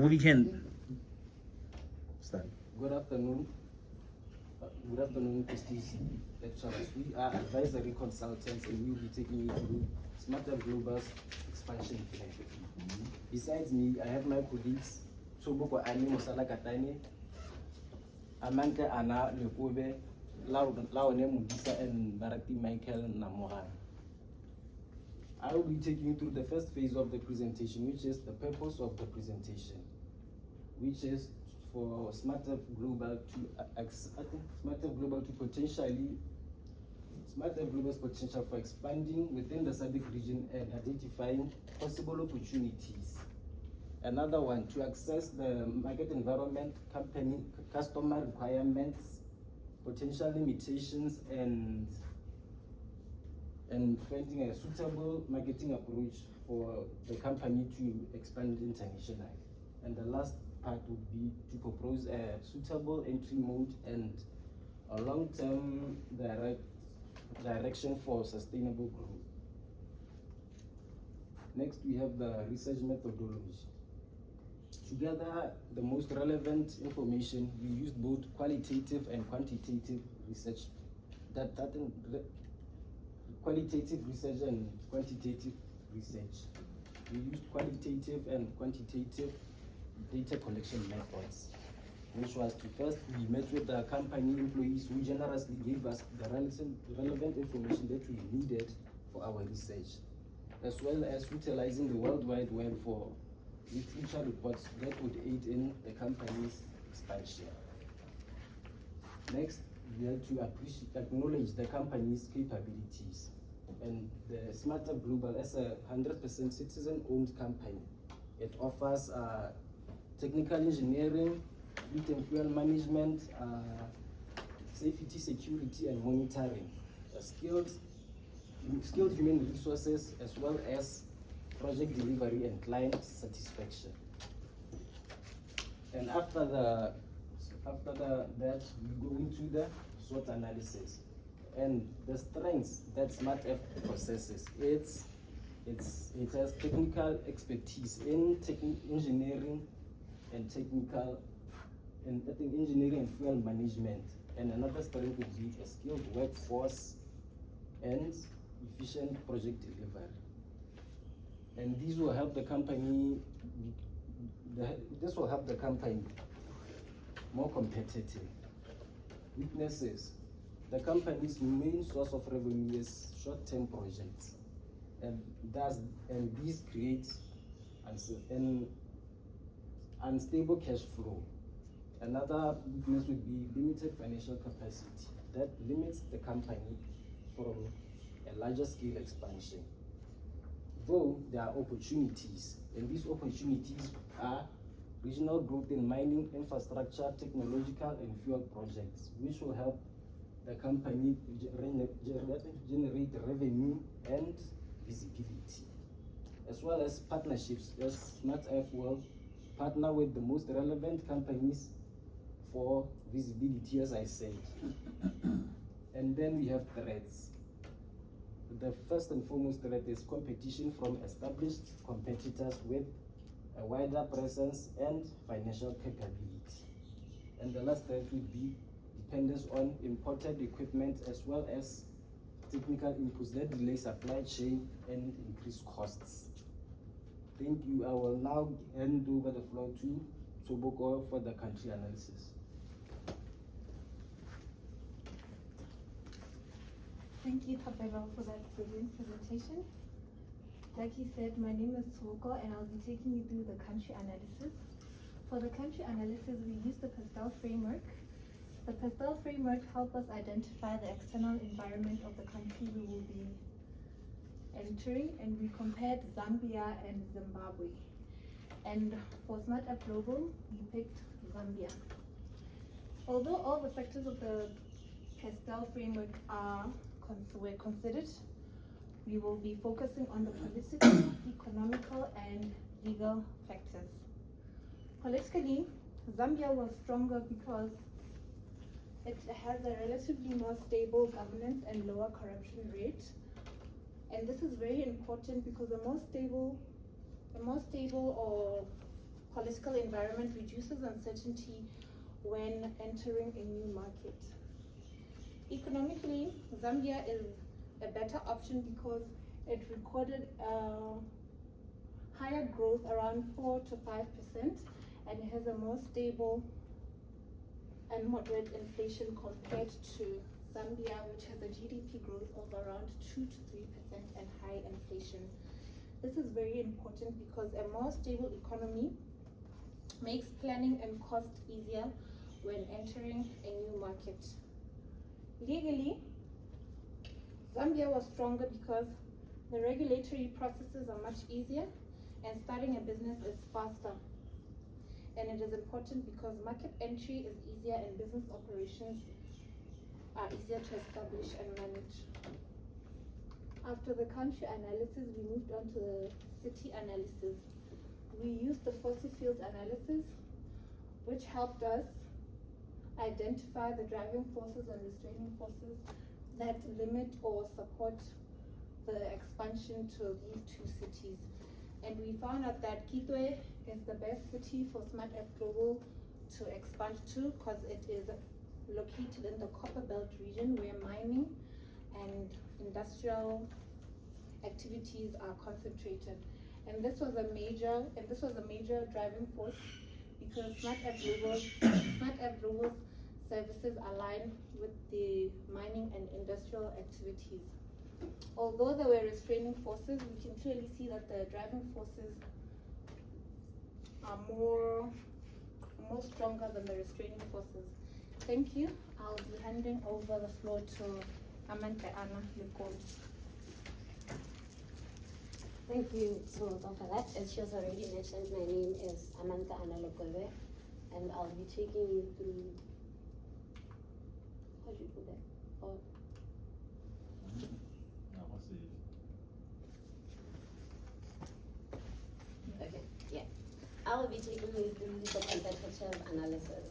movie can start. Good afternoon. Good afternoon, Prestige lecturers. We are advisory consultants and we will be taking you through SmartF Global's expansion plan. Besides me, I have my colleagues Soboko Ani Mosala Katane, Amante Anna Lekobe, Laone Mudisa, and Barakti Michael Namohan. I will be taking you through the first phase of the presentation, which is the purpose of the presentation, which is for SmartF Global to potentially SmartF Global's potential for expanding within the SADC region and identifying possible opportunities. Another one, to access the market environment, company customer requirements, potential limitations, and finding a suitable marketing approach for the company to expand internationally. And the last part would be to propose a suitable entry mode and a long-term direction for sustainable growth. Next, we have the research methodology. To gather the most relevant information, we used both qualitative and quantitative research. Qualitative research and quantitative research. We used qualitative and quantitative data collection methods, which was to first we met with the company employees who generously gave us the relevant information that we needed for our research, as well as utilizing the World Wide Web for literature reports that would aid in the company's expansion. Next, we had to acknowledge the company's capabilities. And the SmartF Global, as a 100% citizen-owned company, it offers technical engineering, fleet and fuel management, safety, security, and monitoring, skilled human resources, as well as project delivery and client satisfaction. And after that, we go into the SWOT analysis. And the strengths that SmartF possesses, it has technical expertise in engineering and engineering and fuel management. And another strength would be a skilled workforce and efficient project delivery. And these will help the company. This will help the company more competitive. Weaknesses. The company's main source of revenue is short-term projects, and these create an unstable cash flow. Another weakness would be limited financial capacity that limits the company from a larger scale expansion. Though there are opportunities, and these opportunities are regional growth in mining, infrastructure, technological, and fuel projects, which will help the company generate revenue and visibility, as well as partnerships, as SmartF will partner with the most relevant companies for visibility, as I said. And then we have threats. The first and foremost threat is competition from established competitors with a wider presence and financial capability. And the last threat would be dependence on imported equipment, as well as technical inputs that delay supply chain and increase costs. Thank you. I will now hand over the floor to Soboko for the country analysis. Thank you, Thapelo, for that brilliant presentation. Like he said, my name is Soboko and I'll be taking you through the country analysis. For the country analysis, we use the PASTEL framework. The PASTEL framework helps us identify the external environment of the country we will be entering, and we compared Zambia and Zimbabwe. And for SmartF Global, we picked Zambia. Although all the factors of the PASTEL framework were considered, we will be focusing on the political, economical, and legal factors. Politically, Zambia was stronger because it has a relatively more stable governance and lower corruption rate. And this is very important because the more stable or political environment reduces uncertainty when entering a new market. Economically, Zambia is a better option because it recorded higher growth around 4 to 5%, and it has a more stable and moderate inflation compared to Zambia, which has a GDP growth of around 2 to 3% and high inflation. This is very important because a more stable economy makes planning and cost easier when entering a new market. Legally, Zambia was stronger because the regulatory processes are much easier and starting a business is faster. And it is important because market entry is easier and business operations are easier to establish and manage. After the country analysis, we moved on to the city analysis. We used the Fosse field analysis, which helped us identify the driving forces and restraining forces that limit or support the expansion to these two cities. And we found out that Kitwe is the best city for SmartF Global to expand to because it is located in the Copperbelt region where mining and industrial activities are concentrated. And this was a major driving force because SmartF Global's services align with the mining and industrial activities. Although there were restraining forces, we can clearly see that the driving forces are more stronger than the restraining forces. Thank you. I'll be handing over the floor to Amanda Anna Lekolo. Thank you, Tsonga, for that. As she has already mentioned, my name is Amanda Anna Lokole, and I'll be taking you through. How do you do that? Oh. Okay, yeah. I will be taking you through the competitive analysis.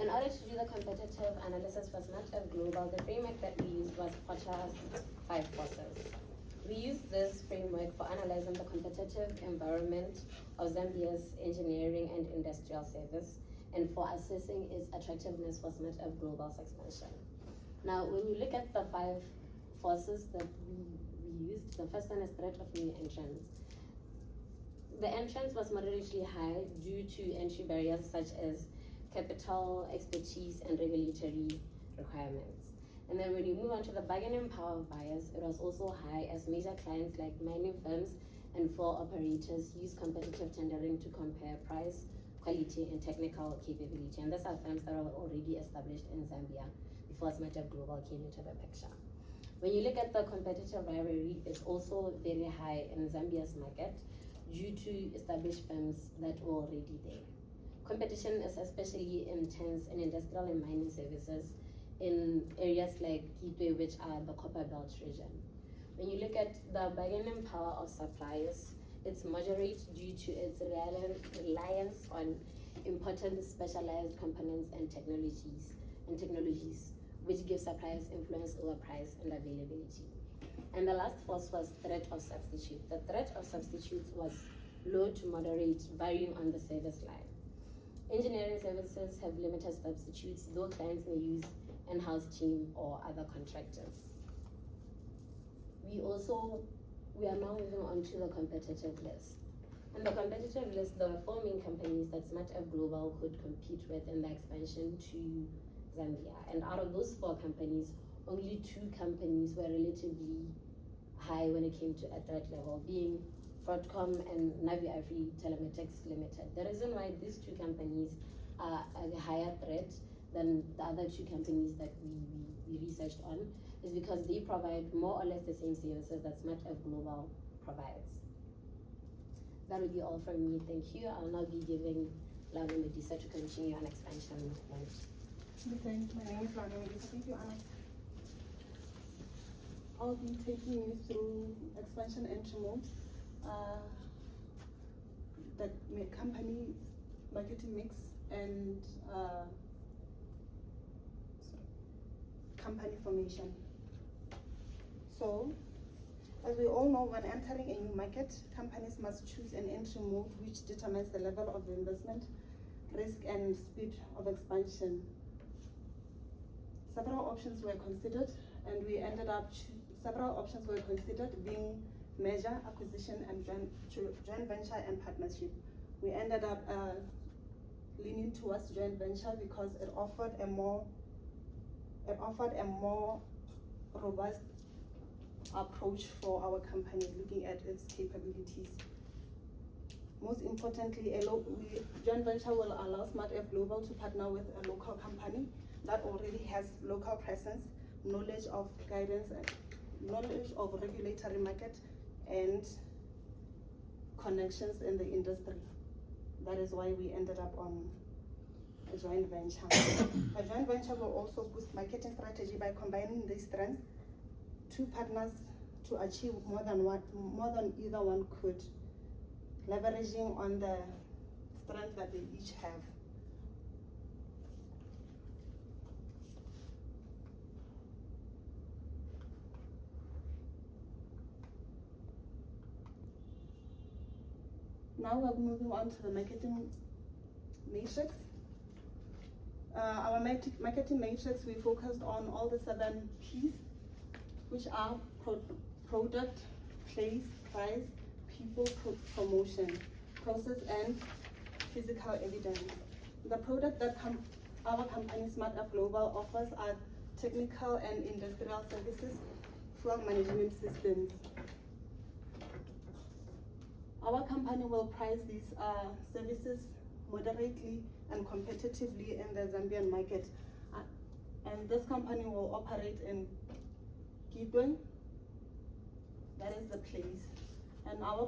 In order to do the competitive analysis for SmartF Global, the framework that we used was Potter's 5 forces. We used this framework for analyzing the competitive environment of Zambia's engineering and industrial service and for assessing its attractiveness for SmartF Global's expansion. Now, when you look at the 5 forces that we used, the first one is threat of new entrants. The entrance was moderately high due to entry barriers such as capital, expertise, and regulatory requirements. And then when you move on to the bargaining power of buyers, it was also high as major clients like mining firms and floor operators use competitive tendering to compare price, quality, and technical capability. And these are firms that are already established in Zambia before SmartF Global came into the picture. When you look at the competitive rivalry, it's also very high in Zambia's market due to established firms that were already there. Competition is especially intense in industrial and mining services in areas like Kitwe, which are the Copperbelt region. When you look at the bargaining power of suppliers, it's moderate due to its reliance on important specialized components and technologies, which give suppliers influence over price and availability. And the last force was threat of substitute. The threat of substitutes was low to moderate, varying on the service line. Engineering services have limited substitutes, though clients may use in-house team or other contractors. We are now moving on to the competitive list. In the competitive list, there were 4 main companies that SmartF Global could compete with in the expansion to Zambia. And out of those 4 companies, only 2 companies were relatively high when it came to a threat level, being Fraudcom and Navi Afri Telematics Limited. The reason why these 2 companies are a higher threat than the other 2 companies that we researched on is because they provide more or less the same services that SmartF Global provides. That will be all from me. Thank you. I'll now be giving Laura Medisa to continue on expansion movement. Okay, my name is Laura Medisa. Thank you, Anna. I'll be taking you through expansion entry mode, the company marketing mix, and company formation. So, As we all know, when entering a new market, companies must choose an entry mode which determines the level of investment, risk, and speed of expansion. Several options were considered, and we ended up several options were considered, being merger, acquisition, and joint venture and partnership. We ended up leaning towards joint venture because it offered a more robust approach for our company, looking at its capabilities. Most importantly, joint venture will allow SmartF Global to partner with a local company that already has local presence, knowledge of guidance, and knowledge of regulatory market, and connections in the industry. That is why we ended up on a joint venture. A joint venture will also boost marketing strategy by combining these strengths. Two partners to achieve more than either one could, leveraging on the strength that they each have. Now we're moving on to the marketing matrix. Our marketing matrix, we focused on all the 7 P's, which are product, place, price, people, promotion, process, and physical evidence. The product that our company SmartF Global offers are technical and industrial services, fuel management systems. Our company will price these services moderately and competitively in the Zambian market. And this company will operate in Kitwe, that is the place. And our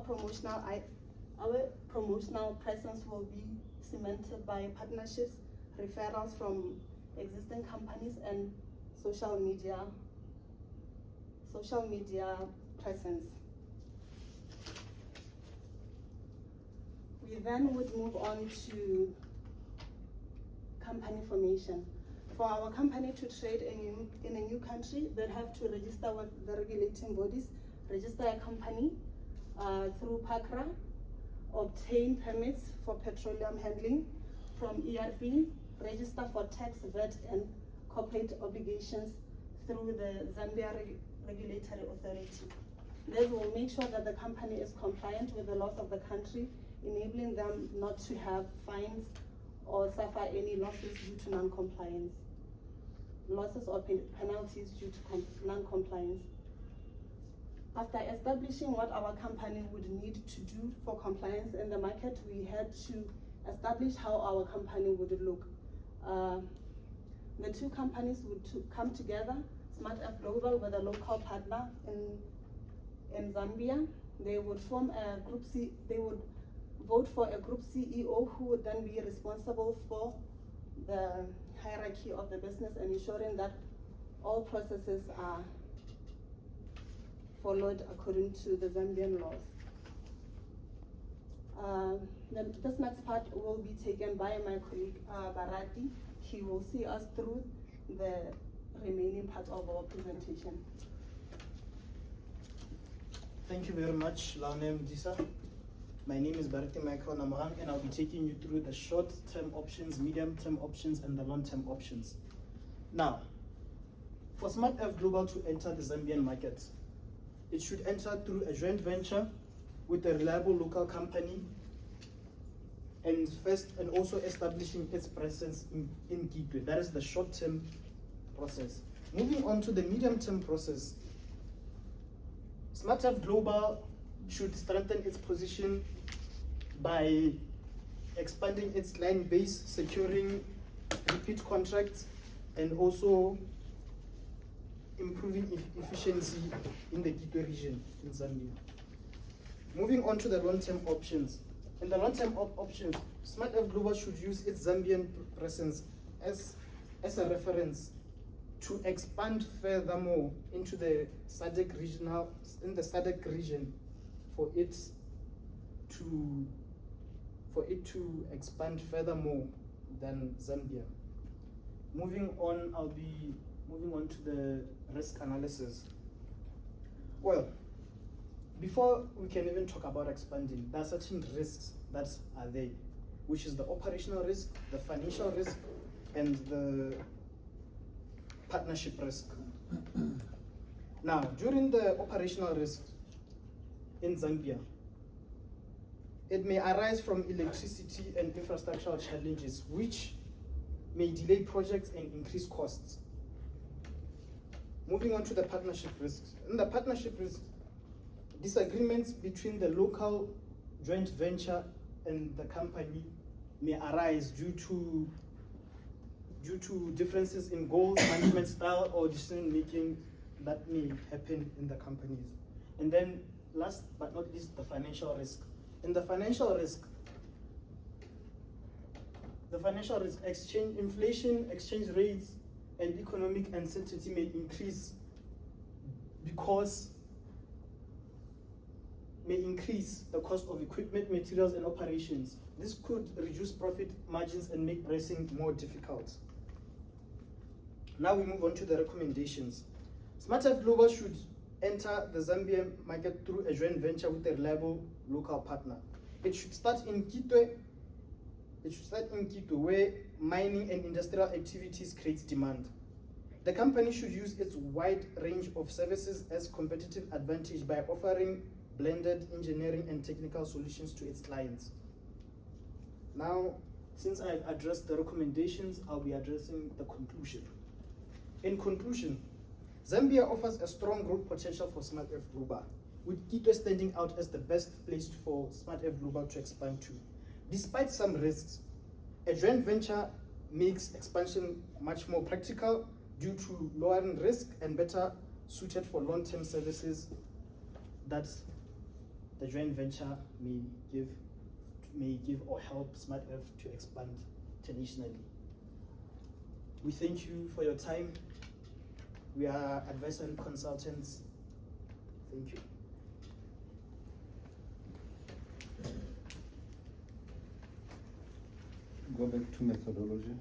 promotional presence will be cemented by partnerships, referrals from existing companies, and social media presence. We then would move on to company formation. For our company to trade in a new country, they have to register with the regulating bodies, register a company through PACRA, obtain permits for petroleum handling from ERP, register for tax, VAT, and corporate obligations through the Zambia Regulatory Authority. This will make sure that the company is compliant with the laws of the country, enabling them not to have fines or suffer any losses due to non-compliance. Losses or penalties due to non-compliance. After establishing what our company would need to do for compliance in the market, we had to establish how our company would look. The two companies would come together, SmartF Global with a local partner in Zambia. They would form a group they would vote for a group CEO who would then be responsible for the hierarchy of the business and ensuring that all processes are followed according to the Zambian laws. This next part will be taken by my colleague Barati. He will see us through the remaining part of our presentation. Thank you very much, Laune Mdisa. My name is Barati Michael Namrang, and I'll be taking you through the short-term options, medium-term options, and the long-term options. Now, for SmartF Global to enter the Zambian market, it should enter through a joint venture with a reliable local company, and also establishing its presence in Kitwe. That is the short-term process. Moving on to the medium-term process, SmartF Global should strengthen its position by expanding its client base, securing repeat contracts, and also improving efficiency in the Kitwe region in Zambia. Moving on to the long-term options. In the long-term options, SmartF Global should use its Zambian presence as a reference to expand furthermore into the SADC region for it to expand furthermore than Zambia. Moving on, I'll be moving on to the risk analysis. Well, before we can even talk about expanding, there are certain risks that are there, which is the operational risk, the financial risk, and the partnership risk. Now, during the operational risk in Zambia, it may arise from electricity and infrastructural challenges, which may delay projects and increase costs. Moving on to the partnership risks. In the partnership risks, disagreements between the local joint venture and the company may arise due to differences in goals, management style, or decision making that may happen in the companies. And then last but not least, the financial risk. In the financial risk, inflation, exchange rates, and economic uncertainty may increase the cost of equipment, materials, and operations. This could reduce profit margins and make pricing more difficult. Now we move on to the recommendations. SmartF Global should enter the Zambian market through a joint venture with a reliable local partner. It should start in Kitwe, where mining and industrial activities create demand. The company should use its wide range of services as competitive advantage by offering blended engineering and technical solutions to its clients. Now, since I've addressed the recommendations, I'll be addressing the conclusion. In conclusion, Zambia offers a strong growth potential for SmartF Global, with Kitwe standing out as the best place for SmartF Global to expand to. Despite some risks, a joint venture makes expansion much more practical due to lowering risk and better suited for long-term services that the joint venture may give or help SmartF to expand internationally. We thank you for your time. We are advisory consultants. Thank you. Go back to methodology.